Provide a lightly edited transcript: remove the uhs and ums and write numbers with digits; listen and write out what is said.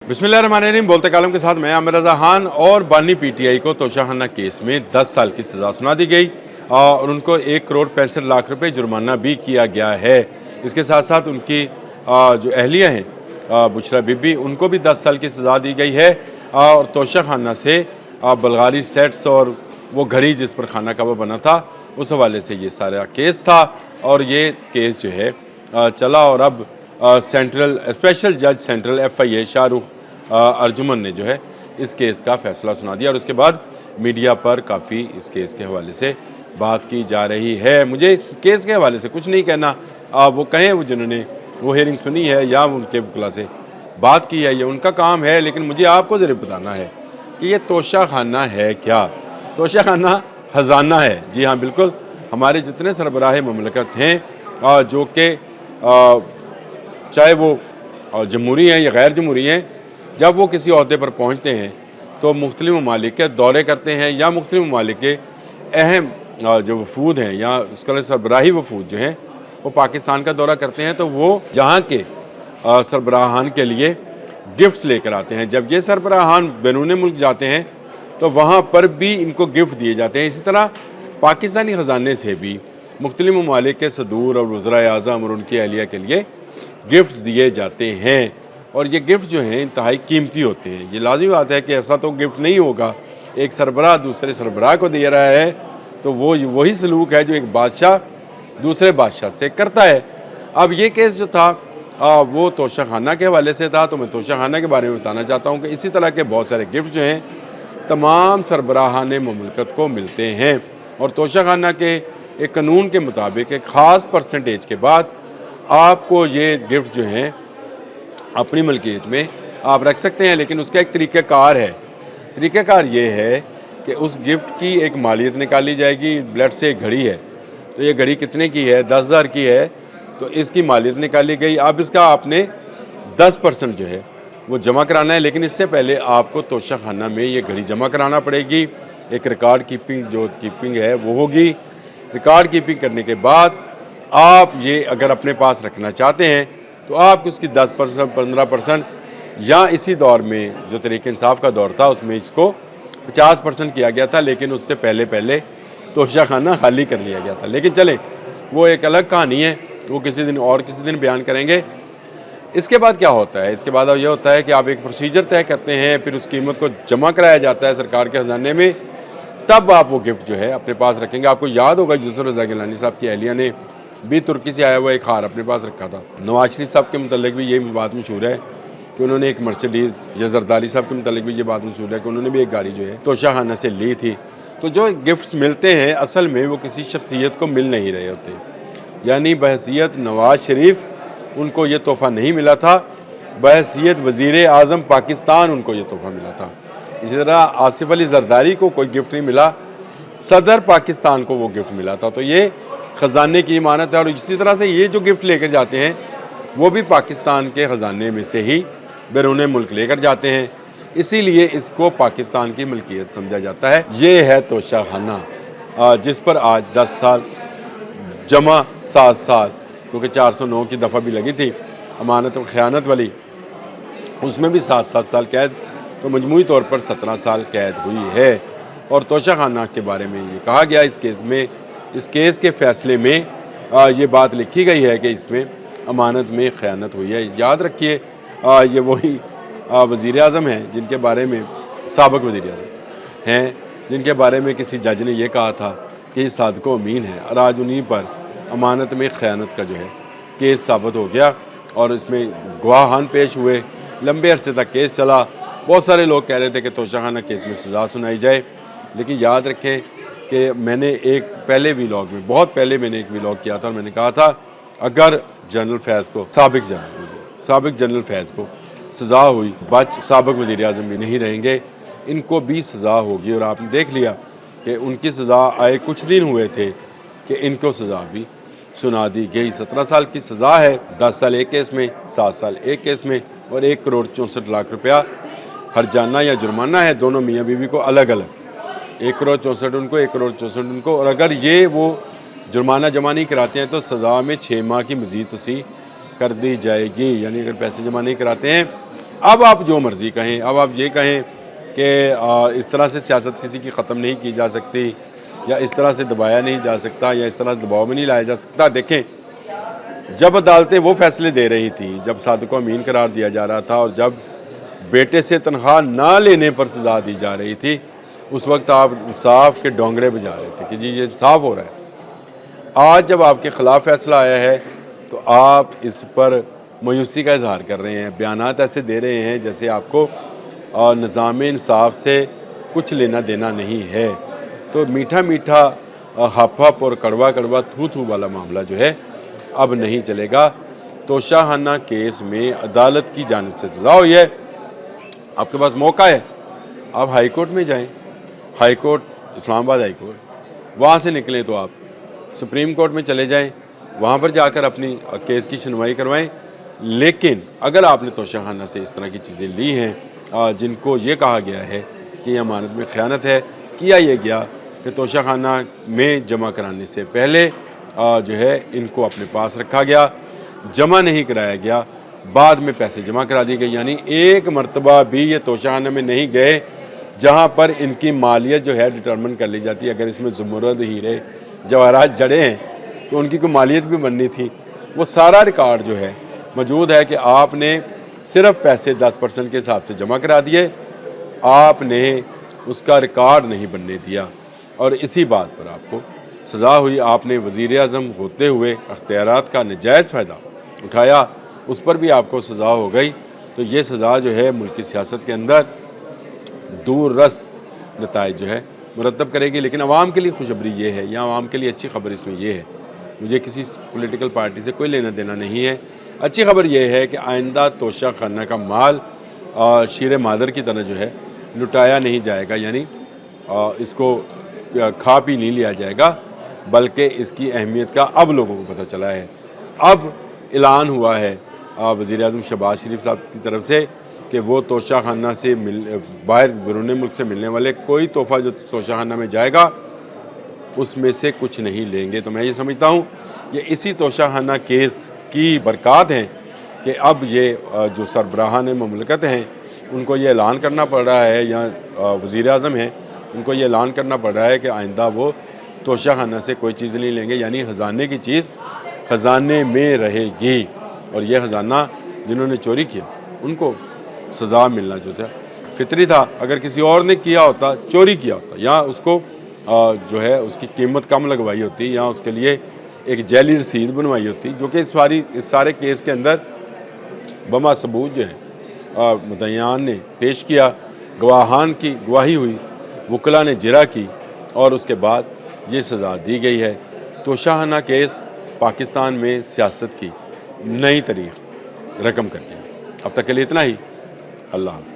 बिस्मिल्लाहिर्रहमानिर्रहीम। बोलते कालम के साथ मैं आमिर रज़ा खान और बानी पीटीआई को तोशाखाना केस में 10 साल की सज़ा सुना दी गई और उनको 1 करोड़ 65 लाख रुपए जुर्माना भी किया गया है। इसके साथ साथ उनकी जो अहलिया हैं बुशरा बीबी, उनको भी 10 साल की सज़ा दी गई है और तोशाखाना से बल्गारी सेट्स और वो घड़ी जिस पर खाना कबाब बना था उस हवाले से ये सारा केस था और ये केस जो है चला और अब सेंट्रल स्पेशल जज सेंट्रल FIA शाहरुख अर्जुमन ने जो है इस केस का फैसला सुना दिया और उसके बाद मीडिया पर काफ़ी इस केस के हवाले से बात की जा रही है। मुझे इस केस के हवाले से कुछ नहीं कहना, वो कहें वो जिन्होंने वो हियरिंग सुनी है या उनके वकला से बात की है, ये उनका काम है। लेकिन मुझे आपको ज़रूर बताना है कि ये तोशाखाना है क्या। तोशाखाना ख़जाना है। जी हाँ, बिल्कुल। हमारे जितने सरबराह ममलकत हैं जो कि चाहे वो जमहूरी हैं या गैर जमहूरी हैं, जब वो किसी ओहदे पर पहुँचते हैं तो मुख्तलिफ़ ममालिक के दौरे करते हैं या मुख्तलिफ़ ममालिक के अहम जो वफूद हैं या उसका सरबराही वफूद जो हैं वो पाकिस्तान का दौरा करते हैं, तो वो जहाँ के सरबराहान के लिए गिफ्ट्स लेकर आते हैं। जब ये सरबराहान बैरून मुल्क जाते हैं तो वहाँ पर भी इनको गिफ्ट दिए जाते हैं। इसी तरह पाकिस्तानी ख़जाने से भी मुख्तलिफ़ ममालिक के सदूर और वज़राए आज़म और उनकी अहलिया के लिए गिफ्ट्स दिए जाते हैं और ये गिफ्ट जो हैं इंतहाई कीमती होते हैं। ये लाज़मी बात है कि ऐसा तो गिफ्ट नहीं होगा, एक सरबराह दूसरे सरबराह को दे रहा है तो वो वही सलूक है जो एक बादशाह दूसरे बादशाह से करता है। अब ये केस जो था वो तोशाखाना के हवाले से था, तो मैं तोशाखाना के बारे में बताना चाहता हूँ कि इसी तरह के बहुत सारे गिफ्ट जो हैं तमाम सरबराहान ममलकत को मिलते हैं और तोशाखाना के एक कानून के मुताबिक एक ख़ास परसेंटेज के बाद आपको ये गिफ्ट जो हैं अपनी मलकियत में आप रख सकते हैं। लेकिन उसका एक तरीक़ाकार है। तरीक़ाकार ये है कि उस गिफ्ट की एक मालियत निकाली जाएगी। ब्लड से एक घड़ी है, तो ये घड़ी कितने की है? 10,000 की है, तो इसकी मालियत निकाली गई। अब इसका आपने 10% जो है वो जमा कराना है, लेकिन इससे पहले आपको तोशाखाना में ये घड़ी जमा कराना पड़ेगी। एक रिकॉर्ड कीपिंग है वो होगी। रिकॉर्ड कीपिंग करने के बाद आप ये अगर अपने पास रखना चाहते हैं तो आप उसकी 10% 15% या इसी दौर में जो तरीक़े इंसाफ का दौर था उसमें इसको 50% किया गया था, लेकिन उससे पहले तोशाखाना खाली कर लिया गया था। लेकिन चलें, वो एक अलग कहानी है, वो किसी दिन बयान करेंगे। इसके बाद क्या होता है? इसके बाद ये होता है कि आप एक प्रोसीजर तय करते हैं, फिर उस कीमत को जमा कराया जाता है सरकार के ख़जाने में, तब आप वो गिफ्ट जो है अपने पास रखेंगे। आपको याद होगा यूसुफ रज़ा गिलानी साहब की अहलिया ने भी तुर्की से आया हुआ एक हार अपने पास रखा था। नवाज शरीफ साहब के मुतल्लिक भी ये बात मशहूर है कि उन्होंने एक मर्सिडीज़, या जरदारी साहब के मुतल्लिक भी ये बात मशहूर है कि उन्होंने भी एक गाड़ी जो है तोशाखाना से ली थी। तो जो गिफ्ट्स मिलते हैं असल में वो किसी शख्सियत को मिल नहीं रहे होते, यानी बहसीयत नवाज शरीफ उनको ये तोहफ़ा नहीं मिला था, बहसीयत वज़ीर आज़म पाकिस्तान उनको ये तोहफ़ा मिला था। इसी तरह आसिफ अली जरदारी को कोई गिफ्ट नहीं मिला, सदर पाकिस्तान को वो गिफ्ट मिला था। तो ये ख़जाने की इमानत है और इसी तरह से ये जो गिफ्ट लेकर जाते हैं वो भी पाकिस्तान के ख़जाने में से ही बैरून मुल्क लेकर जाते हैं, इसीलिए इसको पाकिस्तान की मलकियत समझा जाता है। ये है तोशाखाना जिस पर आज 10 साल जमा 7 साल, क्योंकि 409 की दफ़ा भी लगी थी अमानत और ख़यानत वाली, उसमें भी 7-7 साल कैद, तो मजमूई तौर पर 17 साल कैद हुई है। और तोशाखाना के बारे में ये कहा गया इस केस के फ़ैसले में ये बात लिखी गई है कि इसमें अमानत में ख़यानत हुई है। याद रखिए ये वही वज़ीर आज़म हैं जिनके बारे में साबिक़ वज़ीर आज़म हैं जिनके बारे में किसी जज ने यह कहा था कि ये सादिक़ व अमीन है, और आज उन्हीं पर अमानत में ख़यानत का जो है केस साबित हो गया और इसमें गवाहान पेश हुए, लंबे अरसे तक केस चला। बहुत सारे लोग कह रहे थे कि तोशाखाना केस में सज़ा सुनाई जाए, लेकिन याद रखें कि मैंने एक पहले व्लॉग में, बहुत पहले मैंने एक व्लॉग किया था और मैंने कहा था अगर जनरल फैज़ को साबिक़ जनरल फैज़ को सज़ा हुई, साबिक़ वज़ीर आज़म भी नहीं रहेंगे, इनको भी सज़ा होगी। और आपने देख लिया कि उनकी सज़ा आए कुछ दिन हुए थे कि इनको सज़ा भी सुना दी गई। 17 साल की सज़ा है, 10 साल एक केस में, 7 साल एक केस में, और 1 करोड़ 64 लाख रुपया हर्जाना या जुर्माना है दोनों मियाँ बीवी को अलग अलग। 1 करोड़ 64 उनको, 1 करोड़ 64 उनको। और अगर ये वो जुर्माना जमा नहीं कराते हैं तो सज़ा में 6 माह की मज़ीद तोसी कर दी जाएगी। यानी अगर पैसे जमा नहीं कराते हैं अब आप जो मर्ज़ी कहें, अब आप ये कहें कि इस तरह से सियासत किसी की ख़त्म नहीं की जा सकती, या इस तरह से दबाया नहीं जा सकता, या इस तरह दबाव में नहीं लाया जा सकता। देखें, जब अदालतें वो फैसले दे रही थी, जब सादिक को अमीन करार दिया जा रहा था और जब बेटे से तनख्वाह ना लेने पर सज़ा दी जा रही थी, उस वक्त आप इंसाफ के डोंगरे बजा रहे थे कि जी ये इंसाफ हो रहा है। आज जब आपके ख़िलाफ़ फैसला आया है तो आप इस पर मायूसी का इजहार कर रहे हैं, बयानात ऐसे दे रहे हैं जैसे आपको निज़ाम इंसाफ से कुछ लेना देना नहीं है। तो मीठा मीठा हप हप और कड़वा कड़वा थू थू वाला मामला जो है अब नहीं चलेगा। तोशाखाना केस में अदालत की जानिब से सज़ा हुई है, आपके पास मौका है, आप हाई कोर्ट में जाएं, high court Islamabad high court, वहाँ से निकलें तो आप सुप्रीम कोर्ट में चले जाएं, वहाँ पर जाकर अपनी केस की सुनवाई करवाएं। लेकिन अगर आपने तोशाखाना से इस तरह की चीज़ें ली हैं जिनको ये कहा गया है कि यह अमानत में ख़यानत है, किया ये गया कि तोशाखाना में जमा कराने से पहले जो है इनको अपने पास रखा गया, जमा नहीं कराया गया, बाद में पैसे जमा करा दिए गए, यानी एक मरतबा भी ये तोशाखाना में नहीं गए जहाँ पर इनकी मालियत जो है डिटर्मिन कर ली जाती है। अगर इसमें ज़मरुद, हीरे, जवाहरात जड़े हैं तो उनकी कोई मालियत भी बननी थी। वो सारा रिकॉर्ड जो है मौजूद है कि आपने सिर्फ पैसे 10% के हिसाब से जमा करा दिए, आपने उसका रिकॉर्ड नहीं बनने दिया और इसी बात पर आपको सज़ा हुई। आपने वज़ीर आज़म होते हुए अख्तियारात का नाजायज़ फ़ायदा उठाया, उस पर भी आपको सज़ा हो गई। तो ये सज़ा जो है मुल्क की सियासत के अंदर दूररस नताइज जो है मुरतब करेगी। लेकिन आवाम के लिए खुशखबरी ये है, या आवाम के लिए अच्छी खबर इसमें ये है, मुझे किसी पॉलिटिकल पार्टी से कोई लेना देना नहीं है। अच्छी खबर यह है कि आइंदा तोशाखाना का माल शीरे मादर की तरह जो है लुटाया नहीं जाएगा, यानी इसको खा पी नहीं लिया जाएगा, बल्कि इसकी अहमियत का अब लोगों को पता चला है। अब ऐलान हुआ है वज़ीर आज़म शहबाज शरीफ साहब की तरफ से कि वो तोशाखाना से बाहर बैरून मुल्क से मिलने वाले कोई तोहफ़ा जो तोशाखाना में जाएगा उसमें से कुछ नहीं लेंगे। तो मैं ये समझता हूँ ये इसी तोशाखाना केस की बरक़ात हैं कि अब ये जो सरबराहान ममलकत हैं उनको ये ऐलान करना पड़ रहा है, या वज़ीर आज़म हैं उनको ये ऐलान करना पड़ रहा है कि आइंदा वो तोशाखाना से कोई चीज़ नहीं लेंगे, यानी ख़जाने की चीज़ ख़जाने में रहेगी। और ये ख़जाना जिन्होंने चोरी किया उनको सज़ा मिलना जो था फितरी था। अगर किसी और ने किया होता, चोरी किया होता, या उसको जो है उसकी कीमत कम लगवाई होती, या उसके लिए एक जैली रसीद बनवाई होती, जो कि इस सारे केस के अंदर बमा सबूत जो है मुद्दईयान ने पेश किया, गवाहान की गवाही हुई, वकला ने जिरा की और उसके बाद ये सज़ा दी गई है। तोशाखाना केस पाकिस्तान में सियासत की नई तारीख रकम कर गया। अब तक के लिए इतना ही। अल्लाह।